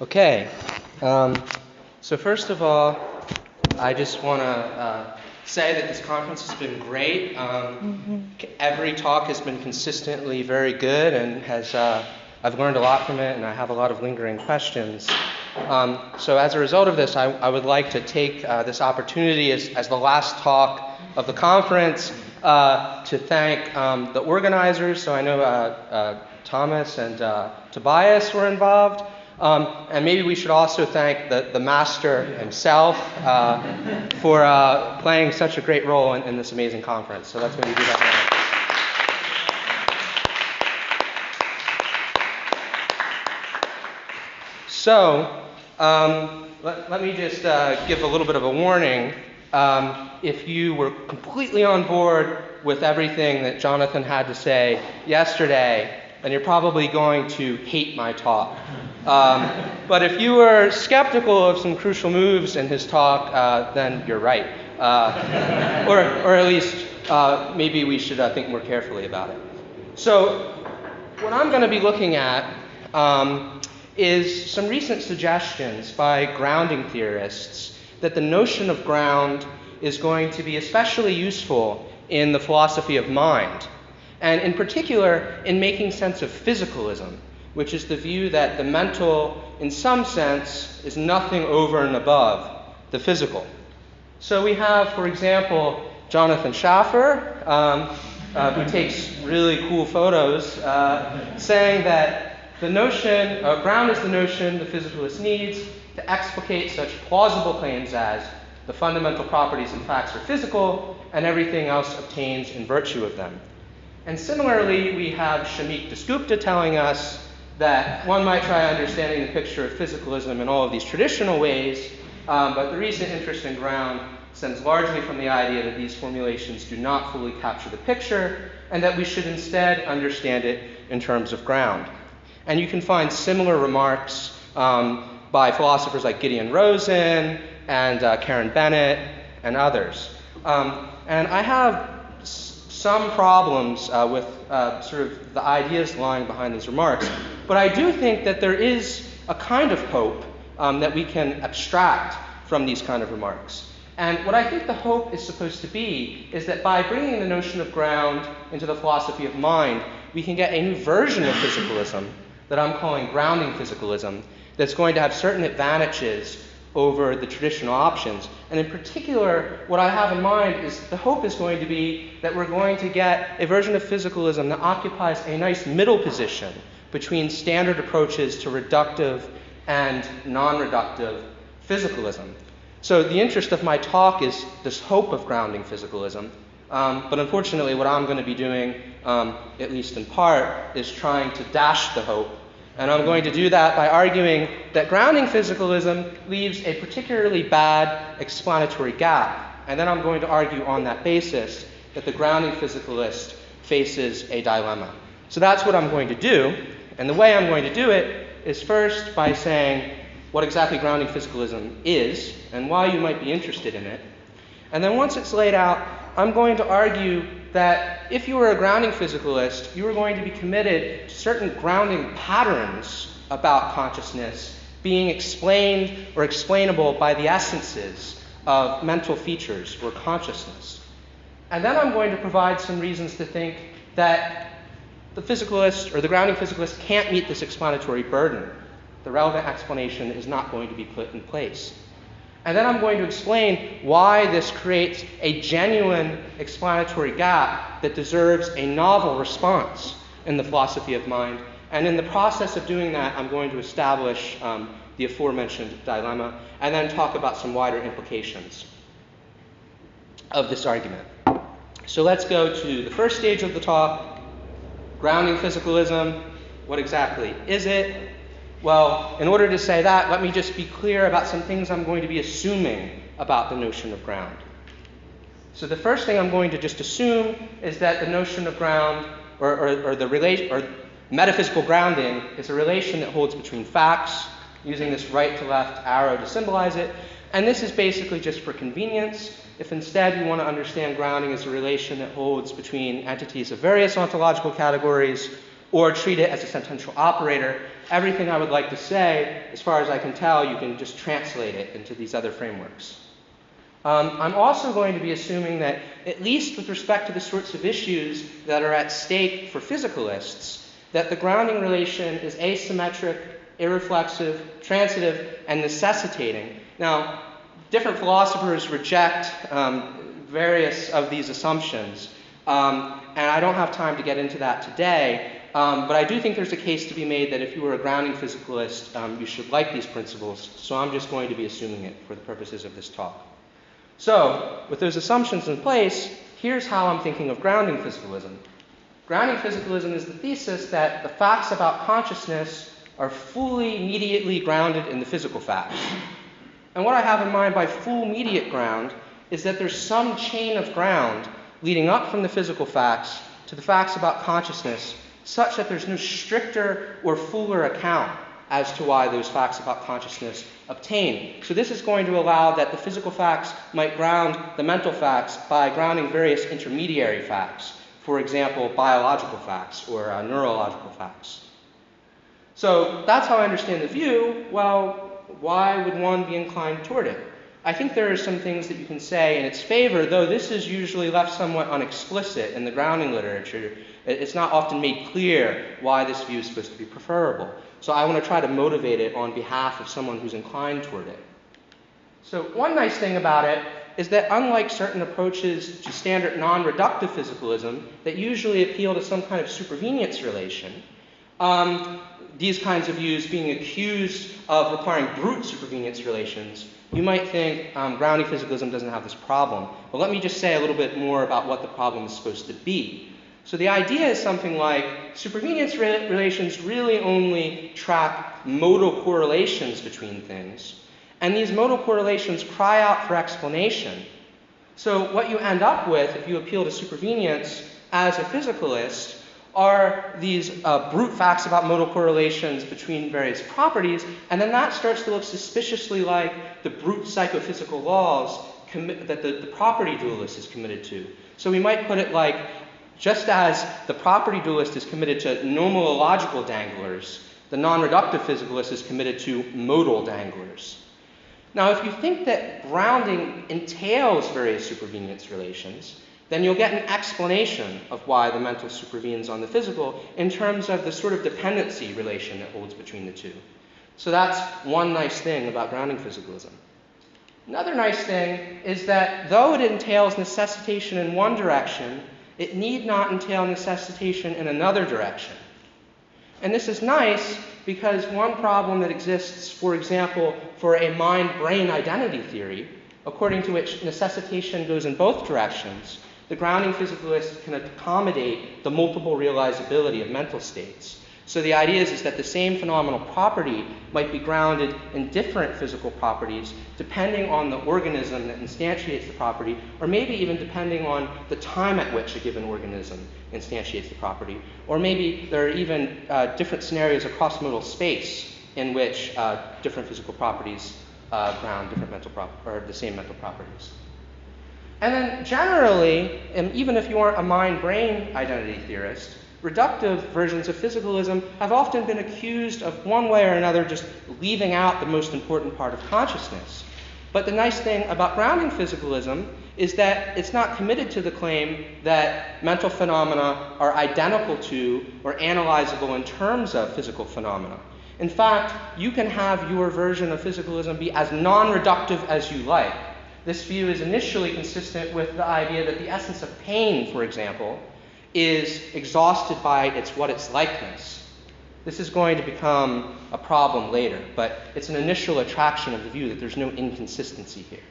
Okay, so first of all, I just want to say that this conference has been great. Every talk has been consistently very good, and I've learned a lot from it, and I have a lot of lingering questions. So as a result of this, I would like to take this opportunity as the last talk of the conference to thank the organizers. So I know Thomas and Tobias were involved. And maybe we should also thank the master himself for playing such a great role in this amazing conference. So let's maybe do that now. So let me just give a little bit of a warning. If you were completely on board with everything that Jonathan had to say yesterday, then you're probably going to hate my talk. But if you were skeptical of some crucial moves in his talk, then you're right. Or at least maybe we should think more carefully about it. So what I'm going to be looking at is some recent suggestions by grounding theorists that the notion of ground is going to be especially useful in the philosophy of mind, and in particular in making sense of physicalism, which is the view that the mental, in some sense, is nothing over and above the physical. So we have, for example, Jonathan Schaffer, who takes really cool photos, saying that the notion, ground is the notion the physicalist needs to explicate such plausible claims as the fundamental properties and facts are physical, and everything else obtains in virtue of them. And similarly, we have Shamik Dasgupta telling us that one might try understanding the picture of physicalism in all of these traditional ways, but the recent interest in ground stems largely from the idea that these formulations do not fully capture the picture, and that we should instead understand it in terms of ground. And you can find similar remarks by philosophers like Gideon Rosen and Karen Bennett and others. And I have some problems with sort of the ideas lying behind these remarks, but I do think that there is a kind of hope that we can abstract from these kind of remarks. And what I think the hope is supposed to be is that by bringing the notion of ground into the philosophy of mind, we can get a new version of physicalism that I'm calling grounding physicalism, that's going to have certain advantages over the traditional options. And in particular, what I have in mind is the hope is going to be that we're going to get a version of physicalism that occupies a nice middle position between standard approaches to reductive and non-reductive physicalism. So the interest of my talk is this hope of grounding physicalism. But unfortunately, what I'm going to be doing, at least in part, is trying to dash the hope. And I'm going to do that by arguing that grounding physicalism leaves a particularly bad explanatory gap. And then I'm going to argue on that basis that the grounding physicalist faces a dilemma. So that's what I'm going to do. And the way I'm going to do it is first by saying what exactly grounding physicalism is and why you might be interested in it. And then once it's laid out, I'm going to argue that if you were a grounding physicalist, you were going to be committed to certain grounding patterns about consciousness being explained or explainable by the essences of mental features or consciousness. And then I'm going to provide some reasons to think that the physicalist or the grounding physicalist can't meet this explanatory burden. The relevant explanation is not going to be put in place. And then I'm going to explain why this creates a genuine explanatory gap that deserves a novel response in the philosophy of mind. And in the process of doing that, I'm going to establish the aforementioned dilemma and then talk about some wider implications of this argument. So let's go to the first stage of the talk, grounding physicalism. What exactly is it? Well, in order to say that, let me just be clear about some things I'm going to be assuming about the notion of ground. So the first thing I'm going to just assume is that the notion of ground, or metaphysical grounding, is a relation that holds between facts, using this right to left arrow to symbolize it. And this is basically just for convenience. If instead you want to understand grounding as a relation that holds between entities of various ontological categories, or treat it as a sentential operator, everything I would like to say, as far as I can tell, you can just translate it into these other frameworks. I'm also going to be assuming that, at least with respect to the sorts of issues that are at stake for physicalists, that the grounding relation is asymmetric, irreflexive, transitive, and necessitating. Now, different philosophers reject various of these assumptions, and I don't have time to get into that today, but I do think there's a case to be made that if you were a grounding physicalist, you should like these principles, so I'm just going to be assuming it for the purposes of this talk. So, with those assumptions in place, here's how I'm thinking of grounding physicalism. Grounding physicalism is the thesis that the facts about consciousness are fully, immediately grounded in the physical facts. And what I have in mind by full immediate ground is that there's some chain of ground leading up from the physical facts to the facts about consciousness, such that there's no stricter or fuller account as to why those facts about consciousness obtain. So this is going to allow that the physical facts might ground the mental facts by grounding various intermediary facts, for example, biological facts or neurological facts. So that's how I understand the view. Well, why would one be inclined toward it? I think there are some things that you can say in its favor, though this is usually left somewhat unexplicit in the grounding literature. It's not often made clear why this view is supposed to be preferable. So I want to try to motivate it on behalf of someone who's inclined toward it. So one nice thing about it is that unlike certain approaches to standard non-reductive physicalism that usually appeal to some kind of supervenience relation, these kinds of views being accused of requiring brute supervenience relations, you might think grounding physicalism doesn't have this problem. But let me just say a little bit more about what the problem is supposed to be. So the idea is something like supervenience relations really only track modal correlations between things. And these modal correlations cry out for explanation. So what you end up with, if you appeal to supervenience as a physicalist, are these brute facts about modal correlations between various properties, and then that starts to look suspiciously like the brute psychophysical laws that the property dualist is committed to. So we might put it like, just as the property dualist is committed to nomological danglers, the non-reductive physicalist is committed to modal danglers. Now, if you think that grounding entails various supervenience relations, then you'll get an explanation of why the mental supervenes on the physical in terms of the sort of dependency relation that holds between the two. So that's one nice thing about grounding physicalism. Another nice thing is that though it entails necessitation in one direction, it need not entail necessitation in another direction. And this is nice because one problem that exists, for example, for a mind-brain identity theory, according to which necessitation goes in both directions, the grounding physicalist can accommodate the multiple realizability of mental states. So the idea is that the same phenomenal property might be grounded in different physical properties depending on the organism that instantiates the property, or maybe even depending on the time at which a given organism instantiates the property. Or maybe there are even different scenarios across modal space in which different physical properties ground different mental or the same mental properties. And then generally, and even if you aren't a mind-brain identity theorist, reductive versions of physicalism have often been accused of one way or another just leaving out the most important part of consciousness. But the nice thing about grounding physicalism is that it's not committed to the claim that mental phenomena are identical to or analyzable in terms of physical phenomena. In fact, you can have your version of physicalism be as non-reductive as you like. This view is initially consistent with the idea that the essence of pain, for example, is exhausted by its likeness. This is going to become a problem later, but it's an initial attraction of the view that there's no inconsistency here.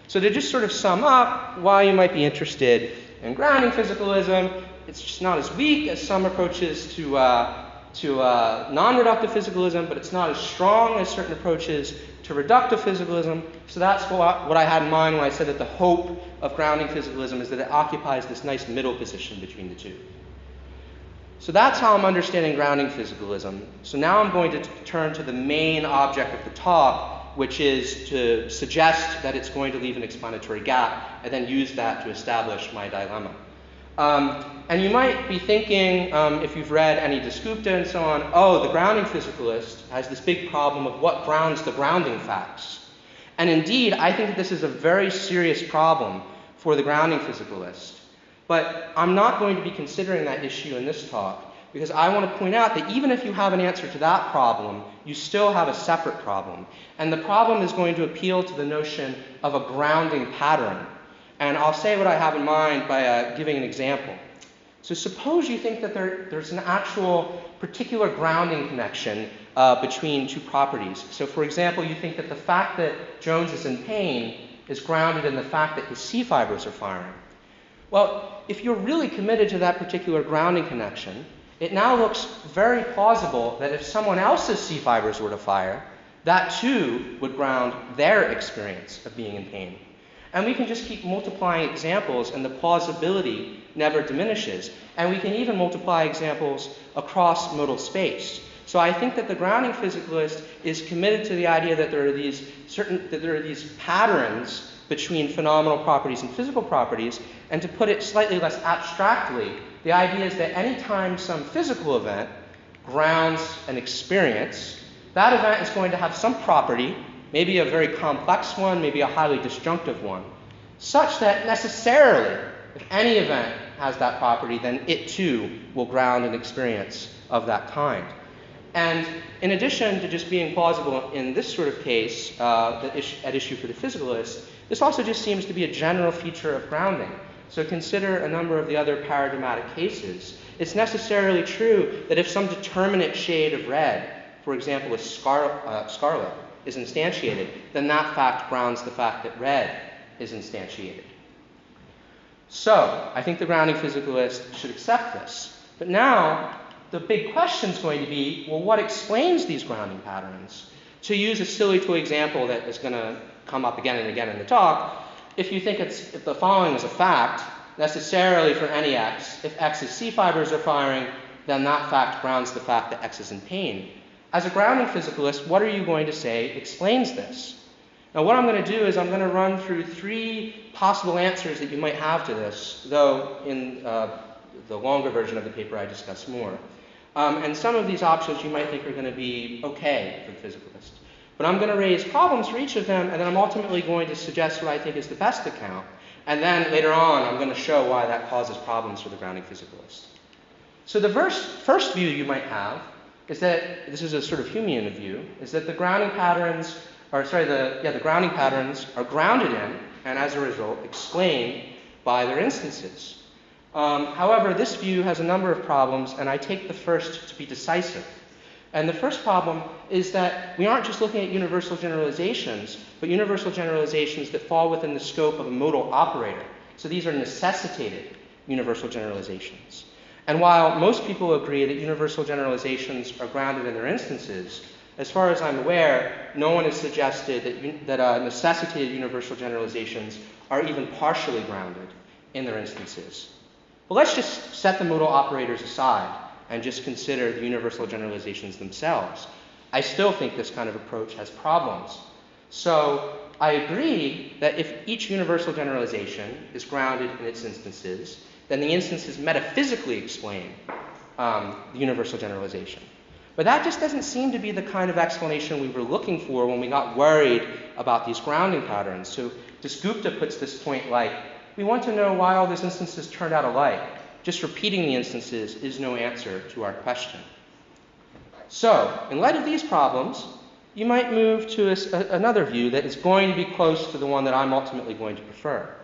So to just sort of sum up why you might be interested in grounding physicalism, it's just not as weak as some approaches to non-reductive physicalism, but it's not as strong as certain approaches to reductive physicalism. So that's what I had in mind when I said that the hope of grounding physicalism is that it occupies this nice middle position between the two. So that's how I'm understanding grounding physicalism. So now I'm going to turn to the main object of the talk, which is to suggest that it's going to leave an explanatory gap, and then use that to establish my dilemma. And you might be thinking, if you've read any Descupta and so on, oh, the grounding physicalist has this big problem of what grounds the grounding facts. And indeed, I think that this is a very serious problem for the grounding physicalist. But I'm not going to be considering that issue in this talk, because I want to point out that even if you have an answer to that problem, you still have a separate problem. And the problem is going to appeal to the notion of a grounding pattern. And I'll say what I have in mind by giving an example. So suppose you think that there's an actual particular grounding connection between two properties. So for example, you think that the fact that Jones is in pain is grounded in the fact that his C fibers are firing. Well, if you're really committed to that particular grounding connection, it now looks very plausible that if someone else's C fibers were to fire, that too would ground their experience of being in pain. And we can just keep multiplying examples, and the plausibility never diminishes. And we can even multiply examples across modal space. So I think that the grounding physicalist is committed to the idea that there are these patterns between phenomenal properties and physical properties. And to put it slightly less abstractly, the idea is that anytime some physical event grounds an experience, that event is going to have some property, maybe a very complex one, maybe a highly disjunctive one, such that necessarily, if any event has that property, then it too will ground an experience of that kind. And in addition to just being plausible in this sort of case, at issue for the physicalist, this also just seems to be a general feature of grounding. So consider a number of the other paradigmatic cases. It's necessarily true that if some determinate shade of red, for example, a scarlet, is instantiated, then that fact grounds the fact that red is instantiated. So I think the grounding physicalist should accept this. But now the big question is going to be, well, what explains these grounding patterns? To use a silly toy example that is going to come up again and again in the talk, if you think if the following is a fact, necessarily for any x, if x's C fibers are firing, then that fact grounds the fact that x is in pain. As a grounding physicalist, what are you going to say explains this? Now what I'm going to do is I'm going to run through 3 possible answers that you might have to this, though in the longer version of the paper I discuss more. And some of these options you might think are going to be okay for the physicalist. But I'm going to raise problems for each of them, and then I'm ultimately going to suggest what I think is the best account. And then later on, I'm going to show why that causes problems for the grounding physicalist. So the first view you might have is that, this is a sort of Humean view, is that the grounding patterns are grounded in, and as a result, explained by their instances. However, this view has a number of problems, and I take the first to be decisive. And the first problem is that we aren't just looking at universal generalizations, but universal generalizations that fall within the scope of a modal operator. So these are necessitated universal generalizations. And while most people agree that universal generalizations are grounded in their instances, as far as I'm aware, no one has suggested that necessitated universal generalizations are even partially grounded in their instances. But let's just set the modal operators aside and just consider the universal generalizations themselves. I still think this kind of approach has problems. So I agree that if each universal generalization is grounded in its instances, then the instances metaphysically explain the universal generalization. But that just doesn't seem to be the kind of explanation we were looking for when we got worried about these grounding patterns. So Descupta puts this point like, we want to know why all these instances turned out alike. Just repeating the instances is no answer to our question. So, in light of these problems, you might move to another view that is going to be close to the one that I'm ultimately going to prefer.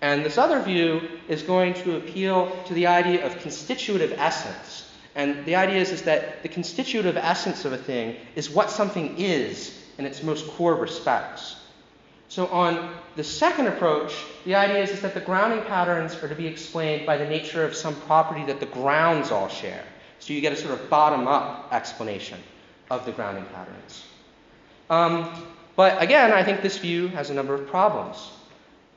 And this other view is going to appeal to the idea of constitutive essence. And the idea is that the constitutive essence of a thing is what something is in its most core respects. So on the second approach, the idea is that the grounding patterns are to be explained by the nature of some property that the grounds all share. So you get a sort of bottom-up explanation of the grounding patterns. But again, I think this view has a number of problems.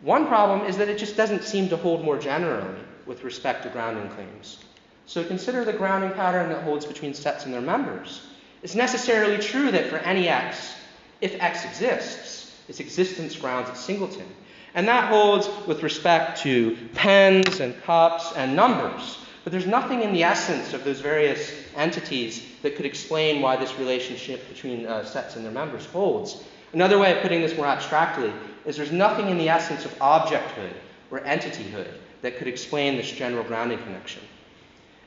One problem is that it just doesn't seem to hold more generally with respect to grounding claims. So consider the grounding pattern that holds between sets and their members. It's necessarily true that for any x, if x exists, its existence grounds its singleton. And that holds with respect to pens and cups and numbers. But there's nothing in the essence of those various entities that could explain why this relationship between sets and their members holds. Another way of putting this more abstractly is there's nothing in the essence of objecthood or entityhood that could explain this general grounding connection.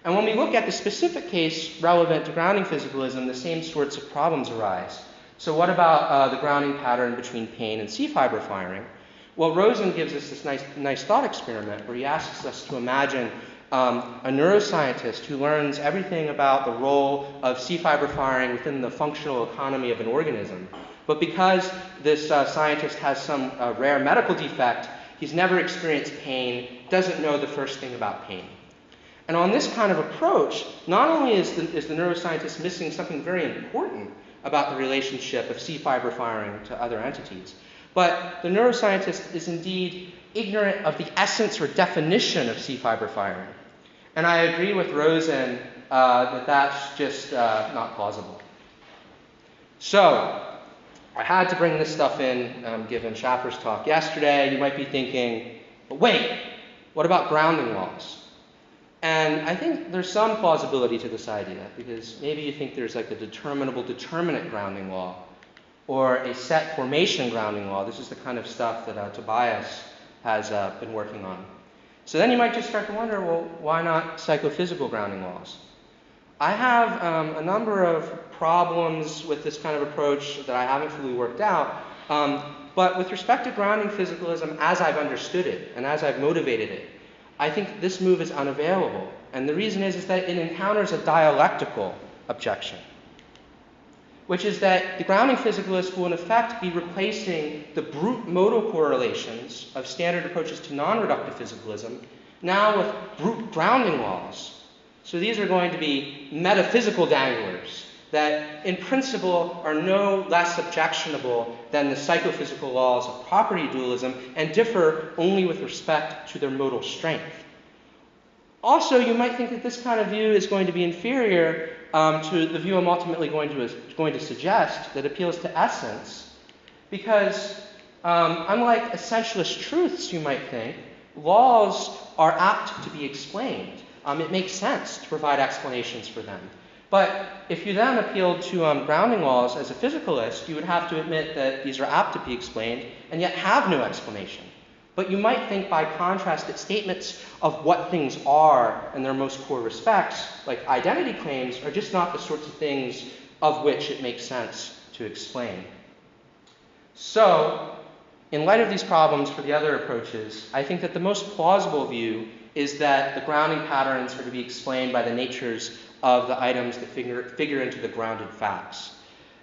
And when we look at the specific case relevant to grounding physicalism, the same sorts of problems arise. So what about the grounding pattern between pain and C-fiber firing? Well, Rosen gives us this nice thought experiment where he asks us to imagine a neuroscientist who learns everything about the role of C-fiber firing within the functional economy of an organism. But because this scientist has some rare medical defect, he's never experienced pain, doesn't know the first thing about pain. And on this kind of approach, not only is the neuroscientist missing something very important about the relationship of C-fiber firing to other entities, but the neuroscientist is indeed ignorant of the essence or definition of C-fiber firing. And I agree with Rosen that that's just not plausible. So, I had to bring this stuff in, given Schaffer's talk yesterday. You might be thinking, but wait, what about grounding laws? And I think there's some plausibility to this idea, because maybe you think there's like a determinable determinant grounding law, or a set formation grounding law. This is the kind of stuff that Tobias has been working on. So then you might just start to wonder, well, why not psychophysical grounding laws? I have a number of problems with this kind of approach that I haven't fully worked out. But with respect to grounding physicalism, as I've understood it and as I've motivated it, I think this move is unavailable. And the reason is that it encounters a dialectical objection, which is that the grounding physicalist will in effect be replacing the brute modal correlations of standard approaches to non-reductive physicalism now with brute grounding laws. So these are going to be metaphysical danglers that in principle are no less objectionable than the psychophysical laws of property dualism and differ only with respect to their modal strength. Also, you might think that this kind of view is going to be inferior to the view I'm ultimately going to suggest that appeals to essence, because unlike essentialist truths, you might think, laws are apt to be explained. It makes sense to provide explanations for them. But if you then appealed to grounding laws as a physicalist, you would have to admit that these are apt to be explained and yet have no explanation. But you might think, by contrast, that statements of what things are in their most core respects, like identity claims, are just not the sorts of things of which it makes sense to explain. So, in light of these problems for the other approaches, I think that the most plausible view is that the grounding patterns are to be explained by the natures of the items that figure into the grounded facts.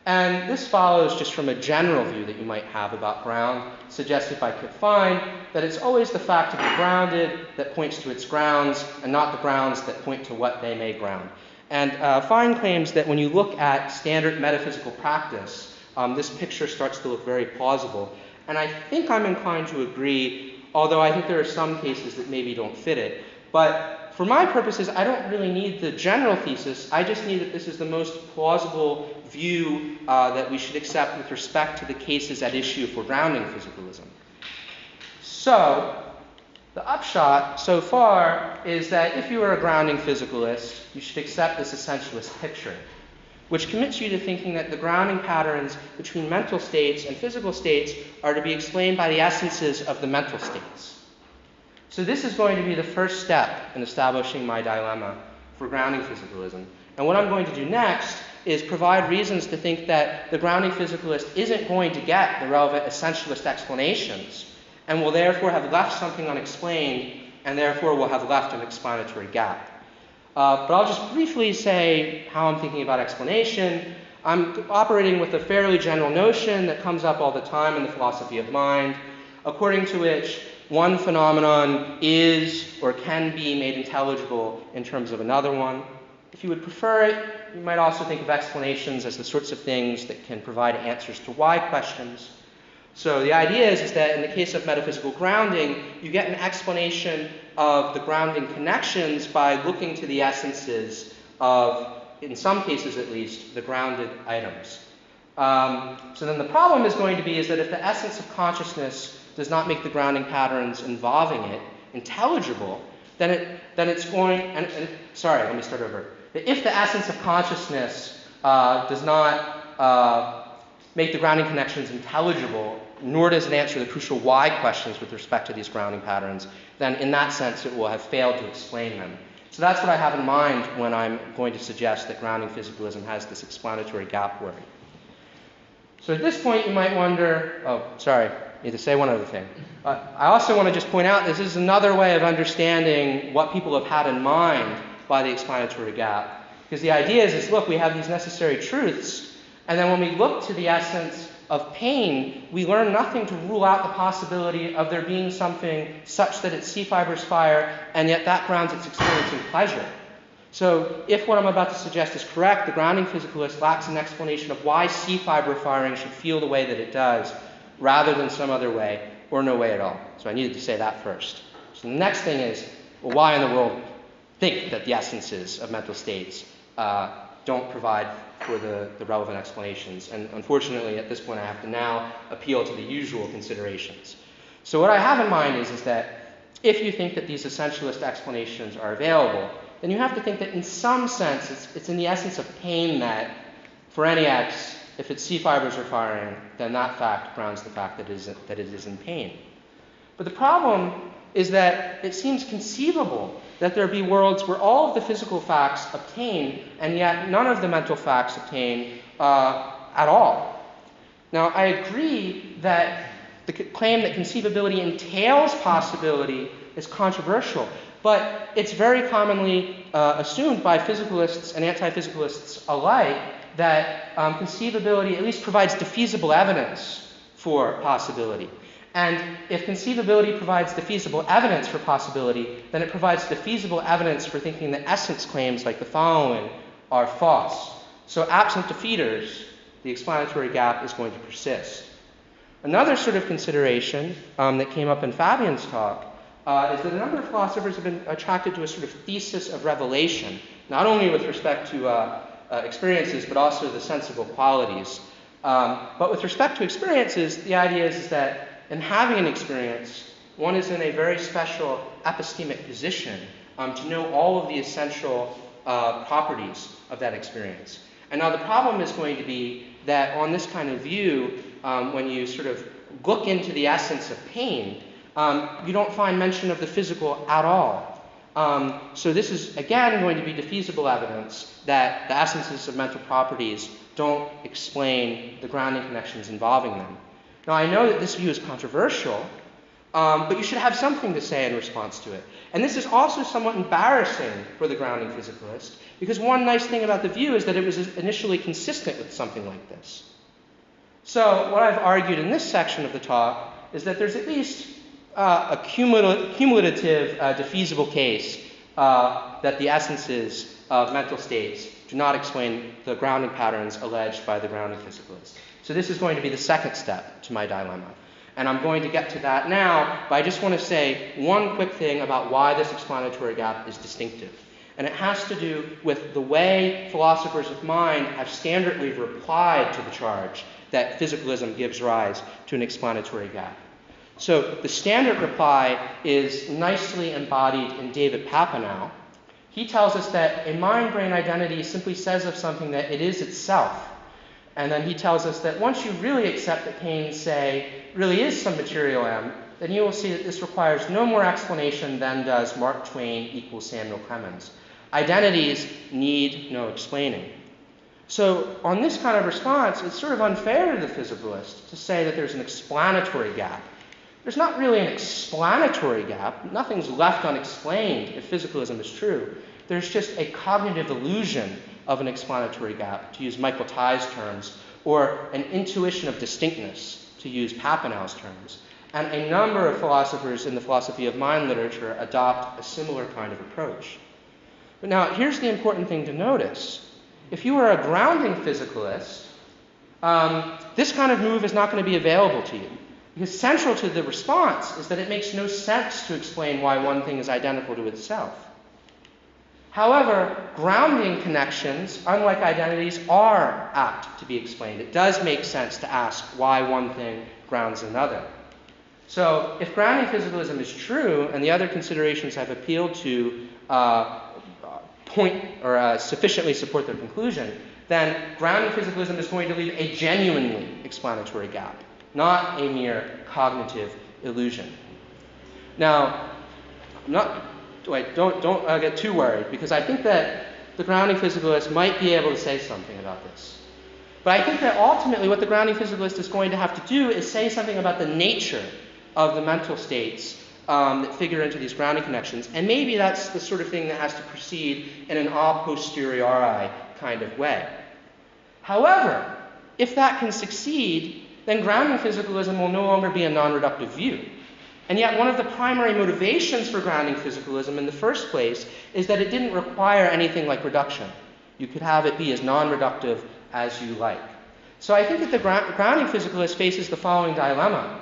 And this follows just from a general view that you might have about ground, suggested by Kip Fine, that it's always the fact of the grounded that points to its grounds, and not the grounds that point to what they may ground. And Fine claims that when you look at standard metaphysical practice, this picture starts to look very plausible. And I think I'm inclined to agree, although I think there are some cases that maybe don't fit it. But for my purposes, I don't really need the general thesis. I just need that this is the most plausible view that we should accept with respect to the cases at issue for grounding physicalism. So, the upshot so far is that if you are a grounding physicalist, you should accept this essentialist picture, which commits you to thinking that the grounding patterns between mental states and physical states are to be explained by the essences of the mental states. So this is going to be the first step in establishing my dilemma for grounding physicalism. And what I'm going to do next is provide reasons to think that the grounding physicalist isn't going to get the relevant essentialist explanations, and will therefore have left something unexplained, and therefore will have left an explanatory gap. But I'll just briefly say how I'm thinking about explanation. I'm operating with a fairly general notion that comes up all the time in the philosophy of mind, according to which one phenomenon is or can be made intelligible in terms of another one. If you would prefer it, you might also think of explanations as the sorts of things that can provide answers to why questions. So the idea is that in the case of metaphysical grounding, you get an explanation of the grounding connections by looking to the essences of, in some cases at least, the grounded items. So then the problem is going to be is that if the essence of consciousness does not make the grounding patterns involving it intelligible, then it's going, sorry, let me start over. If the essence of consciousness does not make the grounding connections intelligible, nor does it answer the crucial why questions with respect to these grounding patterns, then in that sense it will have failed to explain them. So that's what I have in mind when I'm going to suggest that grounding physicalism has this explanatory gap worry. So at this point you might wonder, I need to say one other thing. I also want to just point out this is another way of understanding what people have had in mind by the explanatory gap. Because the idea is look, we have these necessary truths, and then when we look to the essence of pain, we learn nothing to rule out the possibility of there being something such that its C fibers fire, and yet that grounds its experiencing pleasure. So if what I'm about to suggest is correct, the grounding physicalist lacks an explanation of why C fiber firing should feel the way that it does, rather than some other way, or no way at all. So I needed to say that first. So the next thing is, well, why in the world think that the essences of mental states don't provide for the relevant explanations? And unfortunately, at this point, I have to now appeal to the usual considerations. So what I have in mind is that if you think that these essentialist explanations are available, then you have to think that in some sense, it's in the essence of pain that for any X, if its C fibers are firing, then that fact grounds the fact that it is in pain. But the problem is that it seems conceivable that there be worlds where all of the physical facts obtain, and yet none of the mental facts obtain at all. Now, I agree that the claim that conceivability entails possibility is controversial, but it's very commonly assumed by physicalists and anti-physicalists alike that conceivability at least provides defeasible evidence for possibility. And if conceivability provides defeasible evidence for possibility, then it provides defeasible evidence for thinking that essence claims like the following are false. So absent defeaters, the explanatory gap is going to persist. Another sort of consideration that came up in Fabian's talk is that a number of philosophers have been attracted to a sort of thesis of revelation, not only with respect to experiences, but also the sensible qualities. But with respect to experiences, the idea is that in having an experience, one is in a very special epistemic position to know all of the essential properties of that experience. And now the problem is going to be that on this kind of view, when you sort of look into the essence of pain, you don't find mention of the physical at all. So this is, again, going to be defeasible evidence that the essences of mental properties don't explain the grounding connections involving them. Now, I know that this view is controversial, but you should have something to say in response to it. And this is also somewhat embarrassing for the grounding physicalist, because one nice thing about the view is that it was initially consistent with something like this. So what I've argued in this section of the talk is that there's at least a cumulative defeasible case that the essences of mental states do not explain the grounding patterns alleged by the grounding physicalist. So this is going to be the second step to my dilemma. And I'm going to get to that now, but I just want to say one quick thing about why this explanatory gap is distinctive. And it has to do with the way philosophers of mind have standardly replied to the charge that physicalism gives rise to an explanatory gap. So the standard reply is nicely embodied in David Papineau. He tells us that a mind-brain identity simply says of something that it is itself. And then he tells us that once you really accept that pain, say, really is some material M, then you will see that this requires no more explanation than does Mark Twain equals Samuel Clemens. Identities need no explaining. So on this kind of response, it's sort of unfair to the physicalist to say that there's an explanatory gap. There's not really an explanatory gap. Nothing's left unexplained if physicalism is true. There's just a cognitive illusion of an explanatory gap, to use Michael Tye's terms, or an intuition of distinctness, to use Papineau's terms. And a number of philosophers in the philosophy of mind literature adopt a similar kind of approach. But now, here's the important thing to notice. If you are a grounding physicalist, this kind of move is not going to be available to you. Because central to the response is that it makes no sense to explain why one thing is identical to itself. However, grounding connections, unlike identities, are apt to be explained. It does make sense to ask why one thing grounds another. So if grounding physicalism is true, and the other considerations I've appealed to sufficiently support their conclusion, then grounding physicalism is going to leave a genuinely explanatory gap, not a mere cognitive illusion. Now, don't get too worried, because I think that the grounding physicalist might be able to say something about this. But I think that ultimately what the grounding physicalist is going to have to do is say something about the nature of the mental states that figure into these grounding connections. And maybe that's the sort of thing that has to proceed in an a posteriori kind of way. However, if that can succeed, then grounding physicalism will no longer be a non-reductive view. And yet one of the primary motivations for grounding physicalism in the first place is that it didn't require anything like reduction. You could have it be as non-reductive as you like. So I think that the grounding physicalist faces the following dilemma.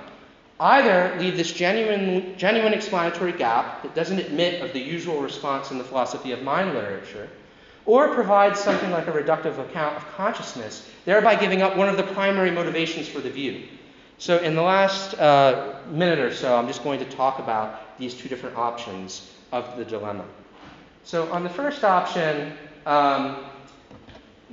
Either leave this genuine explanatory gap that doesn't admit of the usual response in the philosophy of mind literature, or provide something like a reductive account of consciousness, thereby giving up one of the primary motivations for the view. So in the last minute or so, I'm just going to talk about these two different options of the dilemma. So on the first option,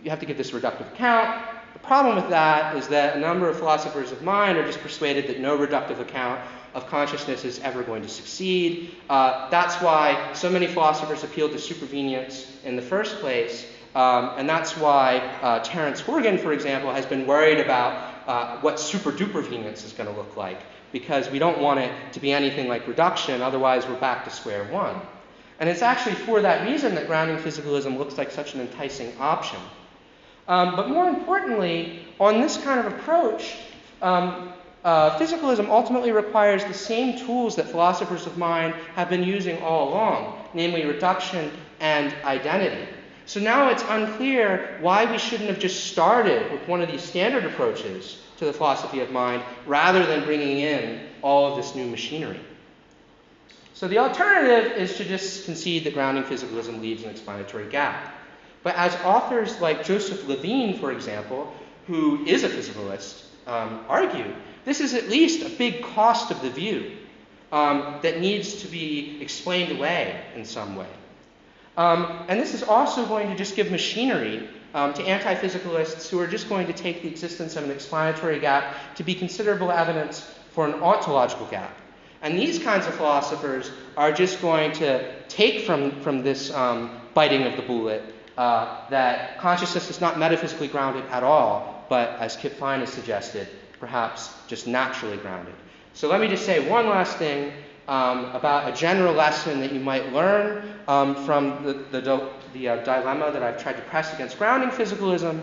you have to give this reductive account. The problem with that is that a number of philosophers of mind are just persuaded that no reductive account of consciousness is ever going to succeed. That's why so many philosophers appeal to supervenience in the first place. And that's why Terence Horgan, for example, has been worried about what super-dupervenience is going to look like, because we don't want it to be anything like reduction, otherwise we're back to square one. And it's actually for that reason that grounding physicalism looks like such an enticing option. But more importantly, on this kind of approach, physicalism ultimately requires the same tools that philosophers of mind have been using all along, namely reduction and identity. So now it's unclear why we shouldn't have just started with one of these standard approaches to the philosophy of mind rather than bringing in all of this new machinery. So the alternative is to just concede that grounding physicalism leaves an explanatory gap. But as authors like Joseph Levine, for example, who is a physicalist, argue, this is at least a big cost of the view that needs to be explained away in some way. And this is also going to just give machinery to anti-physicalists who are just going to take the existence of an explanatory gap to be considerable evidence for an ontological gap. And these kinds of philosophers are just going to take from this biting of the bullet that consciousness is not metaphysically grounded at all, but as Kip Fine has suggested, perhaps just naturally grounded. So let me just say one last thing about a general lesson that you might learn from the dilemma that I've tried to press against grounding physicalism.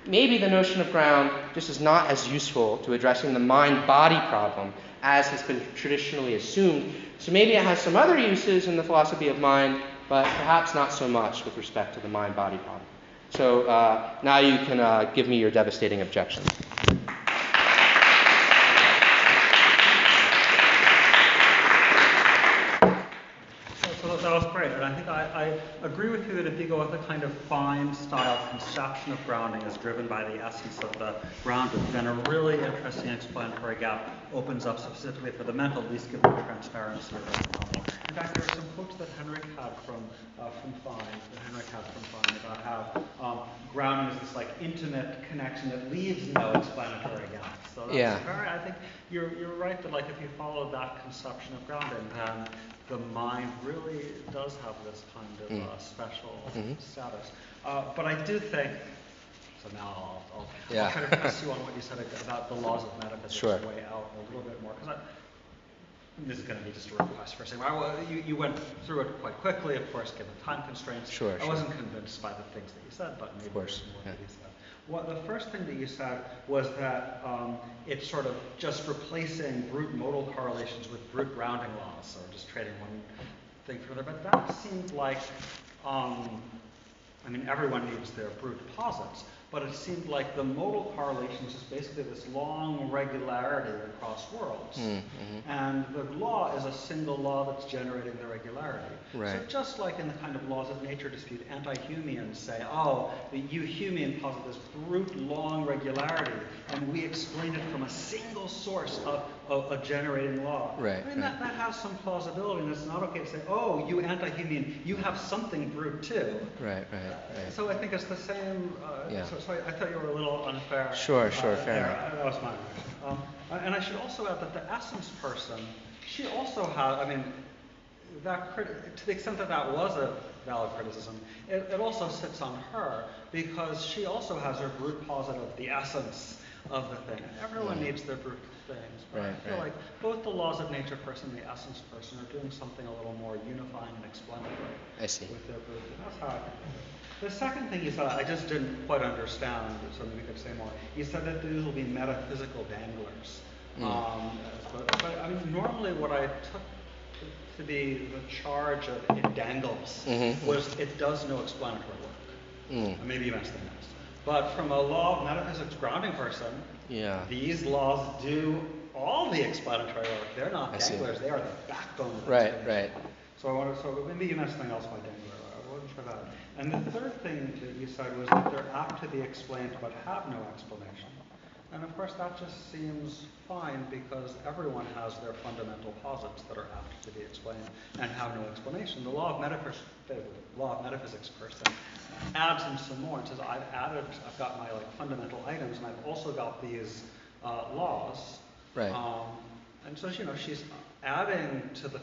Maybe the notion of ground just is not as useful to addressing the mind-body problem as has been traditionally assumed. So maybe it has some other uses in the philosophy of mind, but perhaps not so much with respect to the mind-body problem. So now you can give me your devastating objections. That was great, and I think I agree with you that if you go with a kind of Fine-style conception of grounding as driven by the essence of the grounded, then a really interesting explanatory gap opens up specifically for the mental, at least given the transparency of the phenomenon. In fact, there are some quotes that Henrik had from Fine, about how grounding is this like intimate connection that leaves no explanatory gap. So that's I think you're right that like if you follow that conception of grounding, then the mind really does have this kind of special status. But I do think, so now I'll try to press you on what you said about the laws of metaphysics way out a little bit more, because this is going to be just a request for saying, well, you went through it quite quickly, of course, given time constraints. I wasn't convinced by the things that you said, but maybe there's more that you said. Well, the first thing that you said was that it's sort of just replacing brute modal correlations with brute grounding laws, or just trading one thing for the other. But that seemed like, I mean, everyone needs their brute posits, but it seemed like the modal correlation is just basically this long regularity across worlds. And the law is a single law that's generating the regularity. So just like in the kind of laws of nature dispute, anti-Humeans say, oh, you Humean posit this brute long regularity, and we explained it from a single source of a generating law. Right, I mean, that has some plausibility, and it's not okay to say, oh, you anti-Humean, you have something brute too. Right. So I think it's the same. Yeah. So I thought you were a little unfair. Sure, fair enough. That was mine. And I should also add that the essence person, she also had, I mean, to the extent that that was a valid criticism, it also sits on her, because she also has her brute posit of the essence of the thing. Everyone needs their brute things, but I feel like both the laws of nature person and the essence person are doing something a little more unifying and explanatory. I see. With their brute. That's how I think of it. The second thing you said, I just didn't quite understand, so maybe we could say more. You said that these will be metaphysical danglers. But I mean, normally what I took to be the charge of it dangles was it does no explanatory work. Maybe you missed the next. But from a law of metaphysics grounding person, these laws do all the explanatory work. They're not danglers, they are the backbone of the Right. So maybe you missed something else by dangler. I wasn't sure that. And the third thing that you said was that they're apt to be explained but have no explanation. And of course that just seems fine, because everyone has their fundamental posits that are apt to be explained and have no explanation. The law of metaphysics person adds in some more and says, I've got my fundamental items, and I've also got these laws. Right. And so she's adding to the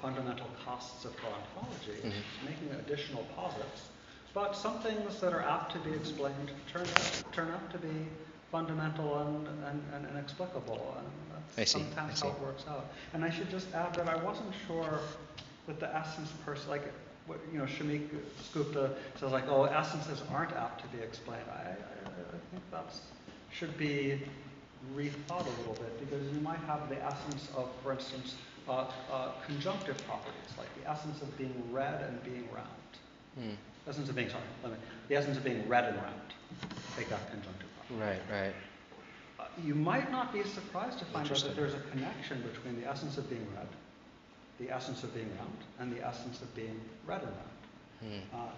fundamental costs of her ontology, making additional posits. But some things that are apt to be explained turn out to be fundamental and inexplicable, and that's sometimes how it works out. And I should just add that I wasn't sure that the essence person, Shamik Gupta says essences aren't apt to be explained. I think that should be rethought a little bit, because you might have the essence of, for instance, conjunctive properties, like the essence of being red and being round. The essence of being red and round. Take that conjunctive property. Right. You might not be surprised to find out that there's a connection between the essence of being red, the essence of being round, and the essence of being red and round.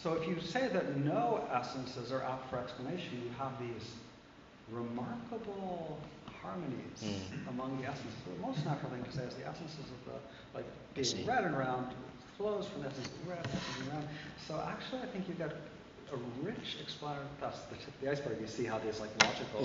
So if you say that no essences are apt for explanation, you have these remarkable harmonies among the essences. The most natural thing to say is the essences of the being red and round flows from the essence of red, the essence of round. So actually, I think you get a rich explanatory. That's the tip of the iceberg. You see how these logical.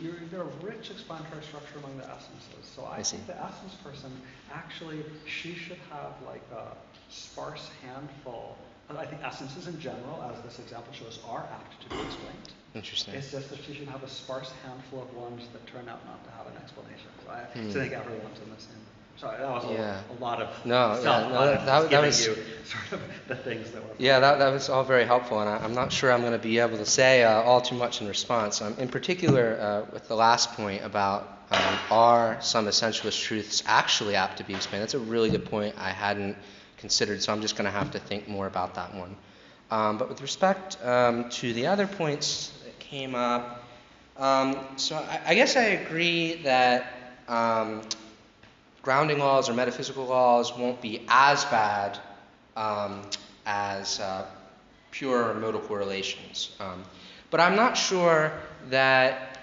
You get a rich explanatory structure among the essences. So I think the essence person actually, she should have a sparse handful. I think essences in general, as this example shows, are apt to be explained. Interesting. It's just that she should have a sparse handful of ones that turn out not to have an explanation. So I think everyone's in the same. Sorry, that was a lot of stuff. That was you sort of the things that were. Yeah, that was all very helpful, and I'm not sure I'm going to be able to say all too much in response. In particular, with the last point about are some essentialist truths actually apt to be explained? That's a really good point I hadn't considered, so I'm just going to have to think more about that one. But with respect to the other points that came up, so I guess I agree that grounding laws or metaphysical laws won't be as bad as pure modal correlations. But I'm not sure that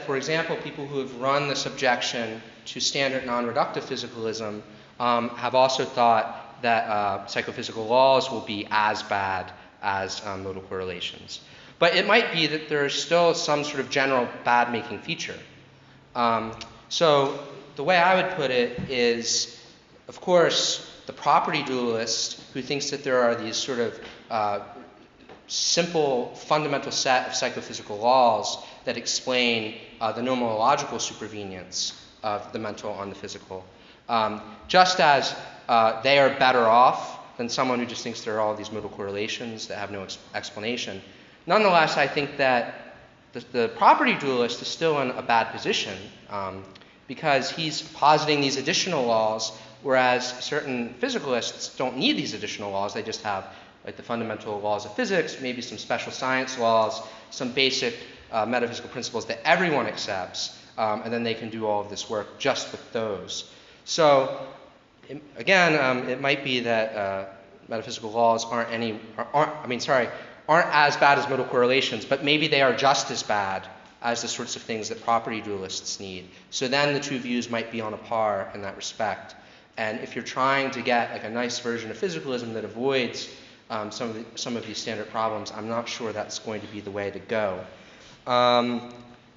for example, people who have run this objection to standard non-reductive physicalism have also thought that psychophysical laws will be as bad as modal correlations. But it might be that there's still some sort of general bad-making feature. So the way I would put it is, of course, the property dualist who thinks that there are these sort of simple fundamental set of psychophysical laws that explain the nomenological supervenience of the mental on the physical, just as they are better off than someone who just thinks there are all these modal correlations that have no explanation. Nonetheless, I think that the property dualist is still in a bad position because he's positing these additional laws, whereas certain physicalists don't need these additional laws. They just have the fundamental laws of physics, maybe some special science laws, some basic metaphysical principles that everyone accepts, and then they can do all of this work just with those. So again, it might be that metaphysical laws aren't as bad as modal correlations, but maybe they are just as bad as the sorts of things that property dualists need. So then the two views might be on a par in that respect. And if you're trying to get like a nice version of physicalism that avoids some of these standard problems, I'm not sure that's going to be the way to go.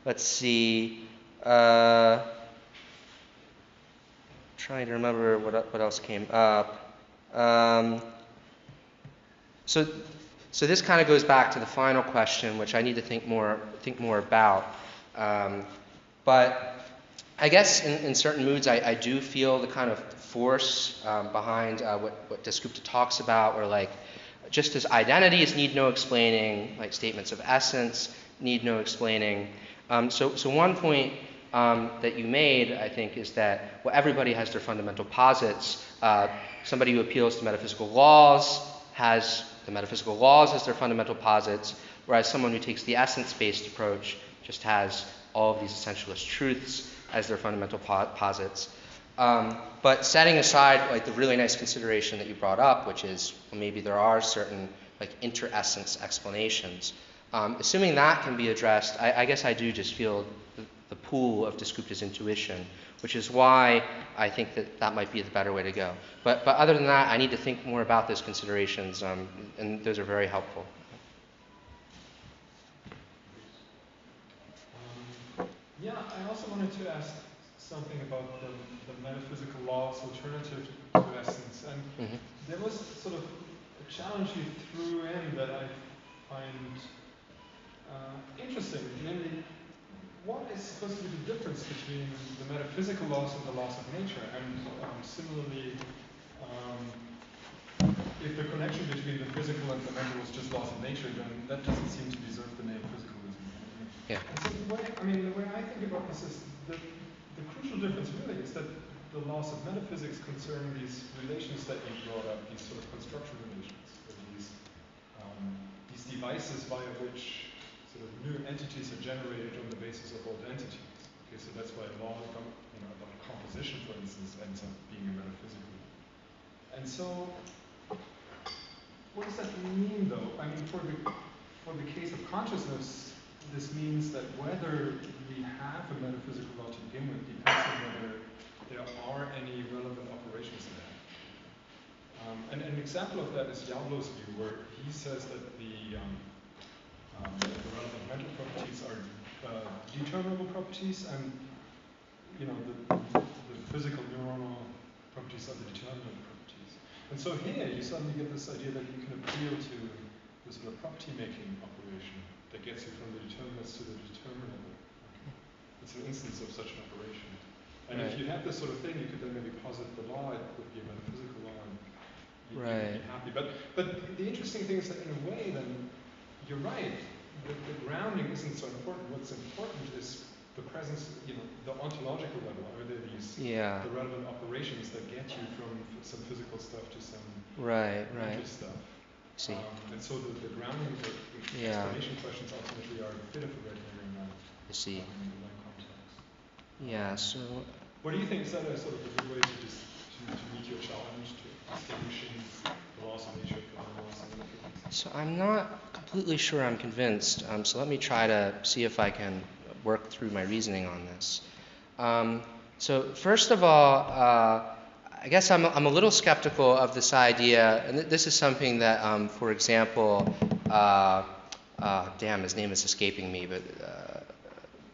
Let's see. Trying to remember what else came up. So this kind of goes back to the final question, which I need to think more about. But I guess in certain moods, I do feel the kind of force behind what Dasgupta talks about, or like just as identities need no explaining, like statements of essence need no explaining. So one point that you made, I think, is that everybody has their fundamental posits. Somebody who appeals to metaphysical laws has the metaphysical laws as their fundamental posits, whereas someone who takes the essence-based approach just has all of these essentialist truths as their fundamental posits. But setting aside like the really nice consideration that you brought up, which is maybe there are certain like inter-essence explanations. Assuming that can be addressed, I guess I do just feel the pool of Dasgupta's intuition, which is why I think that might be the better way to go. But other than that, I need to think more about those considerations, and those are very helpful. Yeah, I also wanted to ask something about the metaphysical laws alternative to essence. And there was sort of a challenge you threw in that I find interesting. Namely, what is supposed to be the difference between the metaphysical laws and the laws of nature? And similarly, if the connection between the physical and the mental is just laws of nature, then that doesn't seem to deserve the name physicalism. Yeah. And so the way I think about this is the crucial difference really is that the laws of metaphysics concern these relations that you brought up, these sort of construction relations, or these devices via which sort of new entities are generated on the basis of old entities. Okay, so that's why law about composition, for instance, ends up being a metaphysical. And so, what does that mean, though? I mean, for the case of consciousness, this means that whether we have a metaphysical law to begin with depends on whether there are any relevant operations there. And an example of that is Yavlo's view, where he says that the relevant mental properties are determinable properties, and the physical neuronal properties are the determinable properties. And so here you suddenly get this idea that you can appeal to this sort of property-making operation that gets you from the determinist to the determinable. Okay. It's an instance of such an operation. And if you have this sort of thing, you could then maybe posit the law, it would be a metaphysical law, and you'd be happy. But the interesting thing is that in a way, then, you're right, the grounding isn't so important. What's important is the presence, the ontological level. Are there these the relevant operations that get you from some physical stuff to some mental stuff? See. And so the grounding, the explanation questions ultimately are a bit of a red herring in that context. Yeah. So. What do you think? Is that a sort of a good way to meet your challenge to distinguishing the laws of nature from the laws of metaphysics? So I'm not completely sure I'm convinced. So let me try to see if I can work through my reasoning on this. So first of all, I guess I'm a little skeptical of this idea, and this is something that, for example, his name is escaping me, but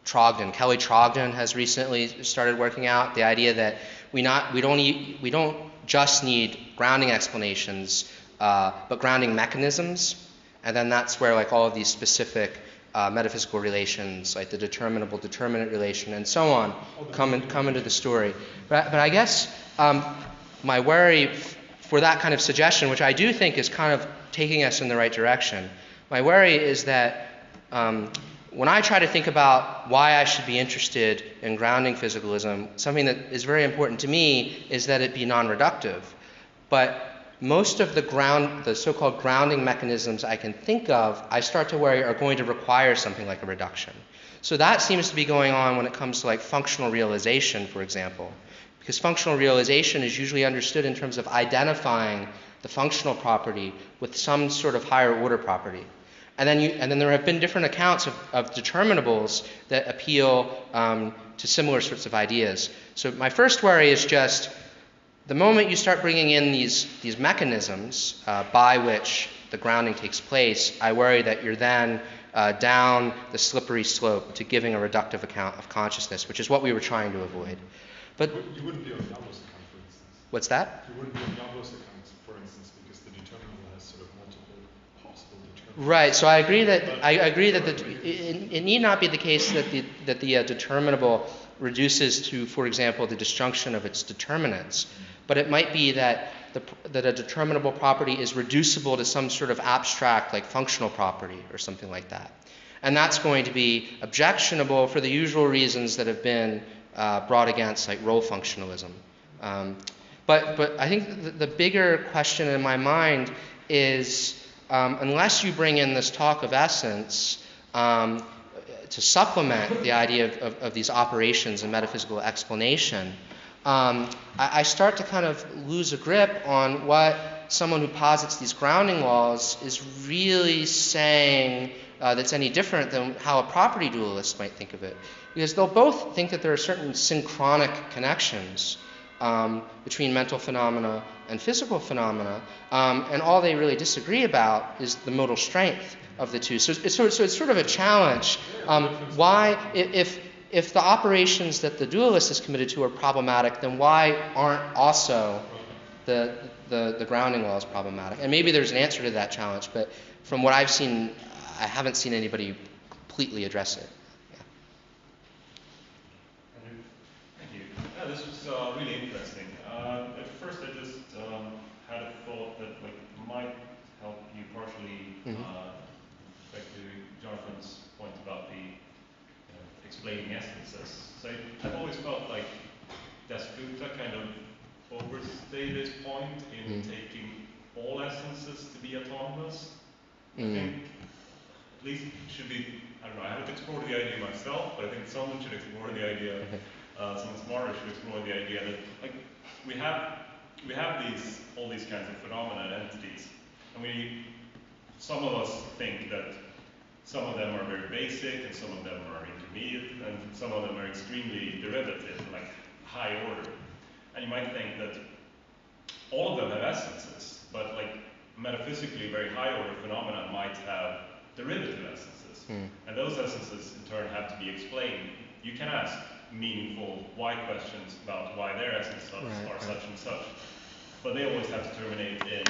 Kelly Trogdon has recently started working out the idea that we don't just need grounding explanations, but grounding mechanisms, and then that's where like all of these specific metaphysical relations, like the determinable determinate relation and so on, come into the story. But I guess my worry for that kind of suggestion, which I do think is kind of taking us in the right direction, my worry is that when I try to think about why I should be interested in grounding physicalism, something that is very important to me is that it be non-reductive. But most of the so-called grounding mechanisms I can think of, I start to worry are going to require something like a reduction. So that seems to be going on when it comes to like functional realization, for example. Because functional realization is usually understood in terms of identifying the functional property with some sort of higher order property. And then there have been different accounts of determinables that appeal to similar sorts of ideas. So my first worry is just the moment you start bringing in these mechanisms by which the grounding takes place, I worry that you're then down the slippery slope to giving a reductive account of consciousness, which is what we were trying to avoid. But you wouldn't be on Gauss account, for instance. What's that? You wouldn't be on Gauss account, for instance, because the determinable has sort of multiple possible determinants. Right. So I agree that it need not be the case that the determinable reduces to, for example, the disjunction of its determinants, but it might be that a determinable property is reducible to some sort of abstract, like functional property or something like that, and that's going to be objectionable for the usual reasons that have been brought against, like role functionalism. But I think the bigger question in my mind is, unless you bring in this talk of essence to supplement the idea of these operations and metaphysical explanation, I start to kind of lose a grip on what someone who posits these grounding laws is really saying that's any different than how a property dualist might think of it. Because they'll both think that there are certain synchronic connections between mental phenomena and physical phenomena, and all they really disagree about is the modal strength of the two. So it's sort of a challenge. Why, if the operations that the dualist is committed to are problematic, then why aren't also the grounding laws problematic? And maybe there's an answer to that challenge, but from what I've seen, I haven't seen anybody completely address it. Thank you. Yeah, this was really interesting. At first, I just had a thought that might help you partially back to Jonathan's point about the explaining essences. So I've always felt like Dasgupta kind of overstayed his point in taking all essences to be autonomous. I think at least it should be, I don't know, I haven't explored the idea myself, but I think someone should explore the idea, someone smarter should explore the idea that we have all these kinds of phenomena and entities, and some of us think that some of them are very basic and some of them are intermediate and some of them are extremely derivative, like high order. And you might think that all of them have essences, but metaphysically very high order phenomena might have derivative essences. And those essences in turn have to be explained. You can ask meaningful why questions about why their essences are such and such, but they always have to terminate in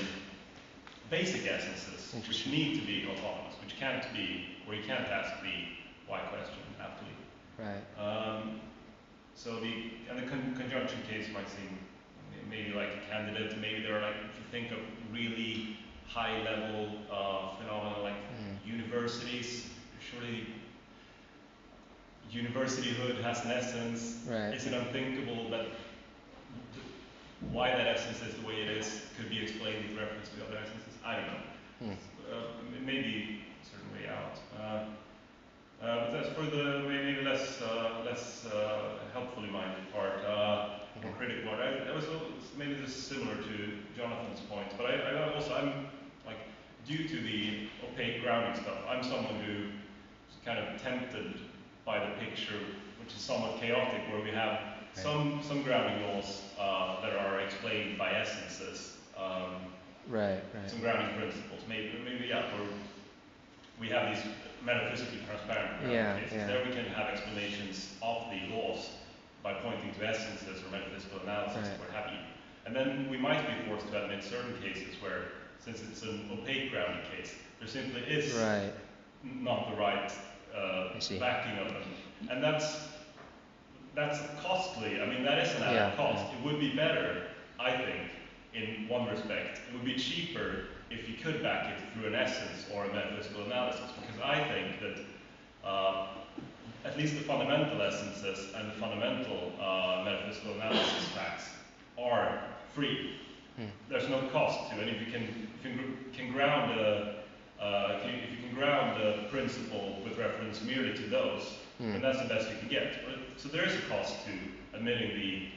basic essences which need to be autonomous, which can't be, or you can't ask the why question aptly. Right. So the conjunction case might seem maybe like a candidate. Maybe there are if you think of really high level phenomena like universities, surely universityhood has an essence. Right. Is it unthinkable that why that essence is the way it is could be explained with reference to other essences? I don't know. It may be a certain way out. But that's for the maybe less helpfully minded part, more critical one. I was maybe this is similar to Jonathan's point, but I'm due to the opaque grounding stuff, I'm someone who's kind of tempted by the picture, which is somewhat chaotic, where we have some grounding laws that are explained by essences. Right. Some grounding principles. Maybe where we have these metaphysically transparent grounding cases. There we can have explanations of the laws by pointing to essences or metaphysical analysis, or what have you. And then we might be forced to admit certain cases where, since it's an opaque grounding case, there simply is not the right backing of them. And that's costly. I mean, that is an added cost. It would be better, I think, in one respect. It would be cheaper if you could back it through an essence or a metaphysical analysis, because I think that at least the fundamental essences and the fundamental metaphysical analysis facts are free. There's no cost to it. If you can ground a principle with reference merely to those, then that's the best you can get. So there is a cost to admitting the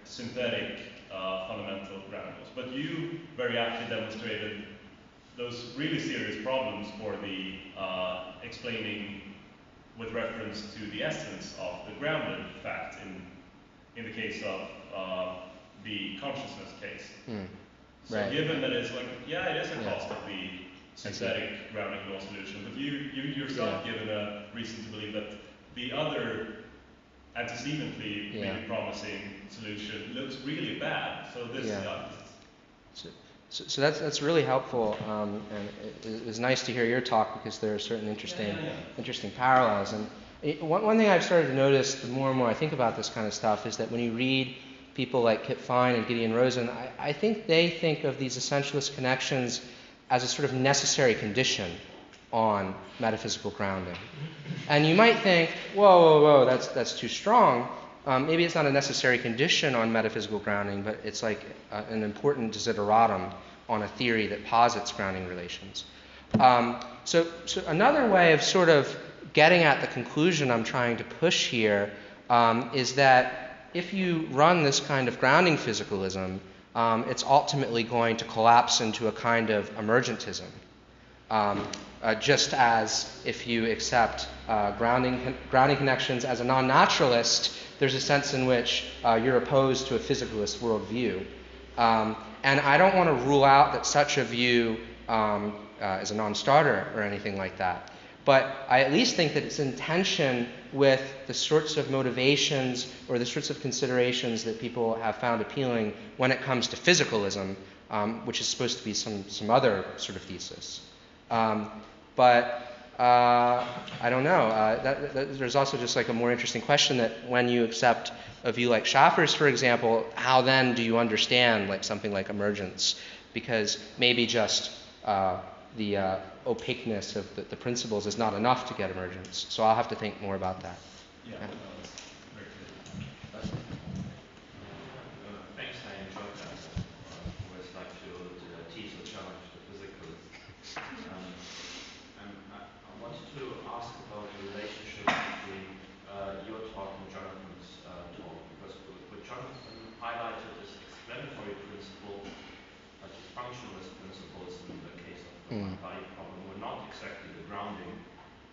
synthetic fundamental ground laws. But you very aptly demonstrated those really serious problems for the explaining with reference to the essence of the grounded fact in the case of the consciousness case. So Right. given that it's like, yeah, it is a cost of the synthetic grounding law solution, but you yourself given a reason to believe that the other antecedently maybe promising solution looks really bad. So this So that's really helpful, and it was nice to hear your talk because there are certain interesting parallels. And one thing I've started to notice the more and more I think about this kind of stuff is that when you read people like Kip Fine and Gideon Rosen, I think they think of these essentialist connections as a sort of necessary condition on metaphysical grounding. And you might think, whoa, that's too strong. Maybe it's not a necessary condition on metaphysical grounding, but it's like an important desideratum on a theory that posits grounding relations. So another way of sort of getting at the conclusion I'm trying to push here is that if you run this kind of grounding physicalism, it's ultimately going to collapse into a kind of emergentism. Just as if you accept grounding connections as a non-naturalist, there's a sense in which you're opposed to a physicalist worldview. And I don't want to rule out that such a view is a non-starter or anything like that. But I at least think that it's in tension with the sorts of motivations or the sorts of considerations that people have found appealing when it comes to physicalism, which is supposed to be some other sort of thesis. But I don't know. There's also just like a more interesting question that when you accept a view like Schaffer's, for example, how then do you understand like something like emergence? Because maybe just the opaqueness of the principles is not enough to get emergence. So I'll have to think more about that. Yeah. Very clear. Thanks, I enjoyed that. Always like to teach or challenge the physicalists. I wanted to ask about the relationship between your talk and Jonathan's talk, because what Jonathan highlighted is explanatory principle, like the functionalist principles in the case of the one-body problem, were not exactly the grounding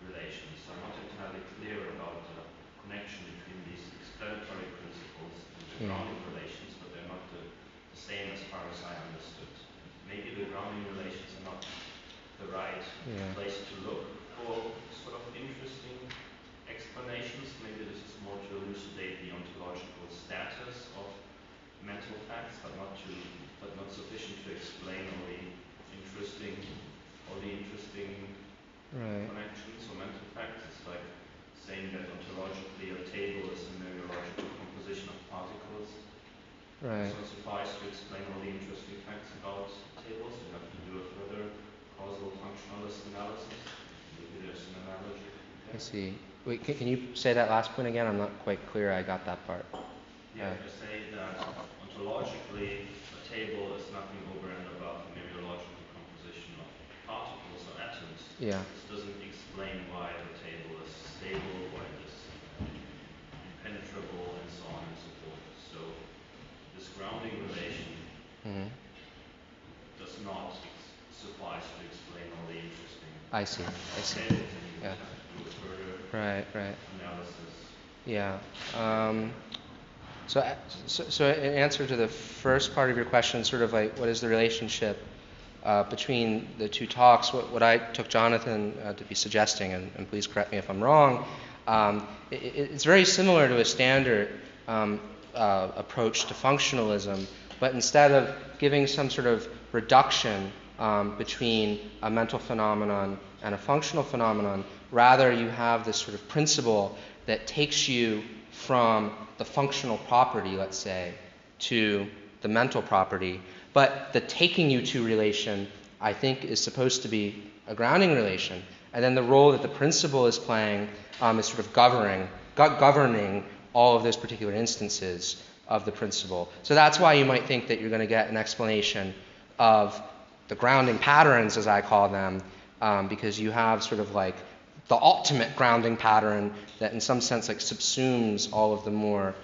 relations. So I'm not entirely clear about the connection between these explanatory principles and the grounding relations, but they're not the same as far as I understood. Maybe the grounding relations are not the right place to look for sort of interesting explanations. Maybe this is more to elucidate the ontological status of mental facts, but not sufficient to explain all the interesting connections or mental facts. It's like saying that ontologically a table is a mereological composition of particles. Right. So it suffices to explain all the interesting facts about tables. You have to do a further causal functionalist analysis. Maybe there's an analogy there. I see. Wait, can you say that last point again? I'm not quite clear I got that part. Yeah, I say that ontologically a table is nothing over and above the mereological composition of particles or atoms. Yeah. This doesn't explain why the table is stable, why it is impenetrable, and so on and so forth. So this grounding relation does not suffice to explain all the interesting tables, and you would have to do a further analysis. Yeah. So in answer to the first part of your question, sort of like what is the relationship between the two talks, what I took Jonathan to be suggesting, and please correct me if I'm wrong, it's very similar to a standard approach to functionalism, but instead of giving some sort of reduction between a mental phenomenon and a functional phenomenon, rather you have this sort of principle that takes you from the functional property, let's say, to the mental property. But the taking you to relation, I think, is supposed to be a grounding relation. And then the role that the principle is playing is sort of governing all of those particular instances of the principle. So that's why you might think that you're going to get an explanation of the grounding patterns, as I call them, because you have sort of like the ultimate grounding pattern that in some sense like subsumes all of the more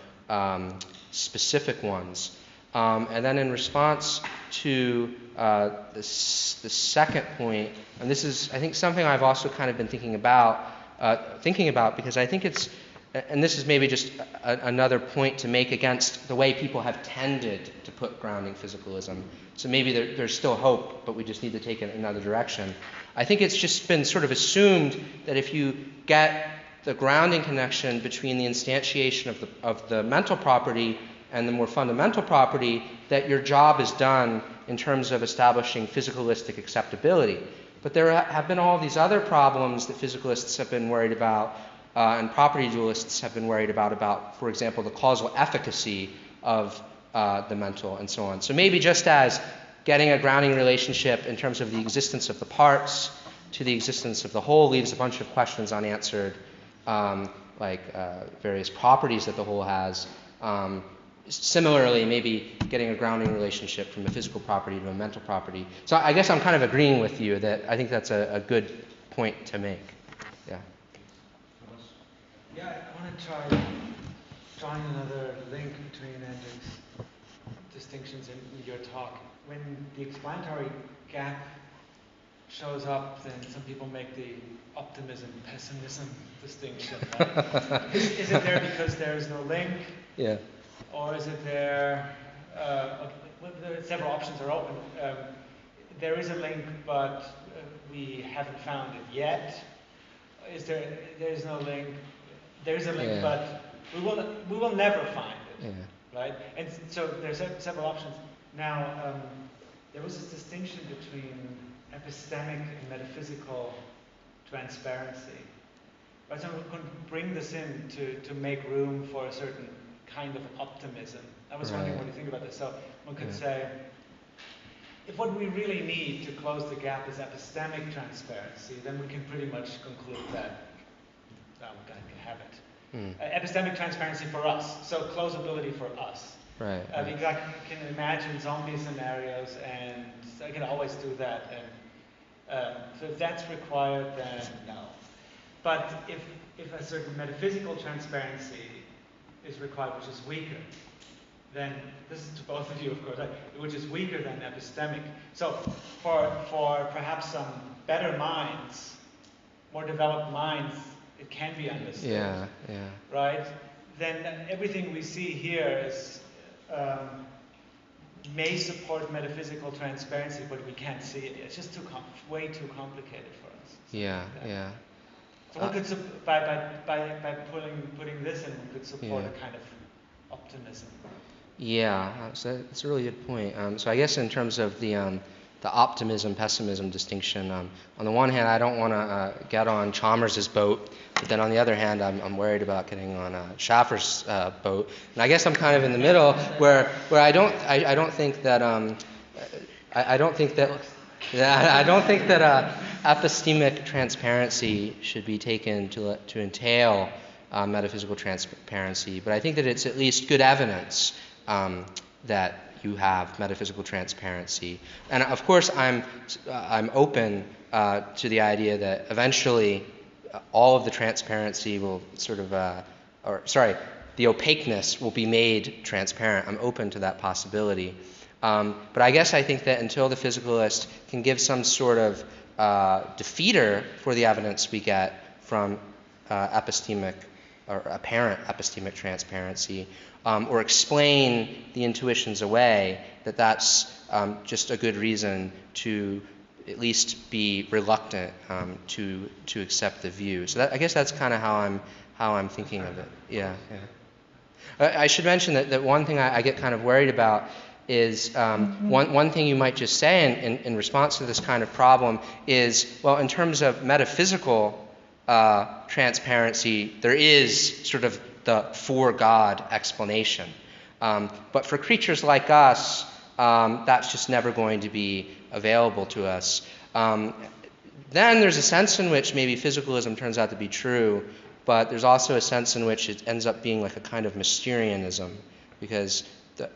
specific ones. And then in response to the second point, and this is, I think, something I've also kind of been thinking about because I think it's, and this is maybe just another point to make against the way people have tended to put grounding physicalism. So maybe there's still hope, but we just need to take it in another direction. I think it's just been sort of assumed that if you get the grounding connection between the instantiation of the mental property and the more fundamental property, that your job is done in terms of establishing physicalistic acceptability. But there have been all these other problems that physicalists have been worried about, and property dualists have been worried about, for example, the causal efficacy of the mental and so on. So maybe just as getting a grounding relationship in terms of the existence of the parts to the existence of the whole leaves a bunch of questions unanswered, like various properties that the whole has. Similarly, maybe getting a grounding relationship from a physical property to a mental property. So I guess I'm kind of agreeing with you that I think that's a good point to make. Yeah. Yeah, I want to try drawing another link between Hendrik's distinctions in your talk. When the explanatory gap shows up, then some people make the optimism-pessimism distinction. Right? Is it there because there is no link? Yeah. Or is it there, several options are open. There is a link, but we haven't found it yet. There's no link. There's a link, Yeah. but we will never find it. Yeah. Right? And so there's several options. Now, there was this distinction between epistemic and metaphysical transparency. Right? So we can bring this in to make room for a certain kind of optimism. I was wondering what you think about this. So one could say, if what we really need to close the gap is epistemic transparency, then we can pretty much conclude that we can have it. Epistemic transparency for us, so closability for us. Right. Because I can imagine zombie scenarios, and I can always do that. And so if that's required, then no. But if a certain metaphysical transparency is required, which is weaker, then this is to both of you, of course, which is weaker than epistemic. So for perhaps some better minds, more developed minds, it can be understood. Yeah. Right? Then everything we see here is may support metaphysical transparency, but we can't see it. It's just way too complicated for us. Yeah. So one could, by putting this in, we could support a kind of optimism. Yeah, so that's a really good point. So I guess in terms of the optimism-pessimism distinction, on the one hand, I don't want to get on Chalmers' boat, but then on the other hand, I'm worried about getting on Schaffer's boat. And I guess I'm kind of in the middle, where I don't think that epistemic transparency should be taken to entail metaphysical transparency, but I think that it's at least good evidence that you have metaphysical transparency. And of course, I'm open to the idea that eventually all of the transparency will the opaqueness will be made transparent. I'm open to that possibility. But I guess I think that until the physicalist can give some sort of defeater for the evidence we get from epistemic or apparent epistemic transparency, or explain the intuitions away, that's just a good reason to at least be reluctant to accept the view. So I guess that's kind of how I'm thinking of it. Yeah. I should mention that one thing I get kind of worried about is one thing you might just say in response to this kind of problem is, well, in terms of metaphysical transparency, there is sort of the for God explanation. But for creatures like us, that's just never going to be available to us. Then there's a sense in which maybe physicalism turns out to be true, but there's also a sense in which it ends up being like a kind of Mysterianism, because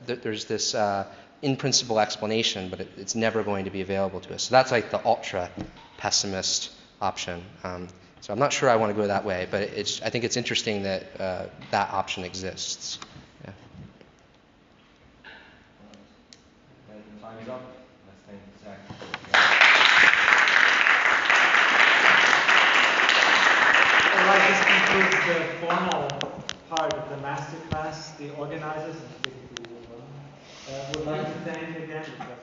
there's this in-principle explanation, but it's never going to be available to us. So that's like the ultra-pessimist option. So I'm not sure I want to go that way, but I think it's interesting that that option exists. Yeah. say anything again?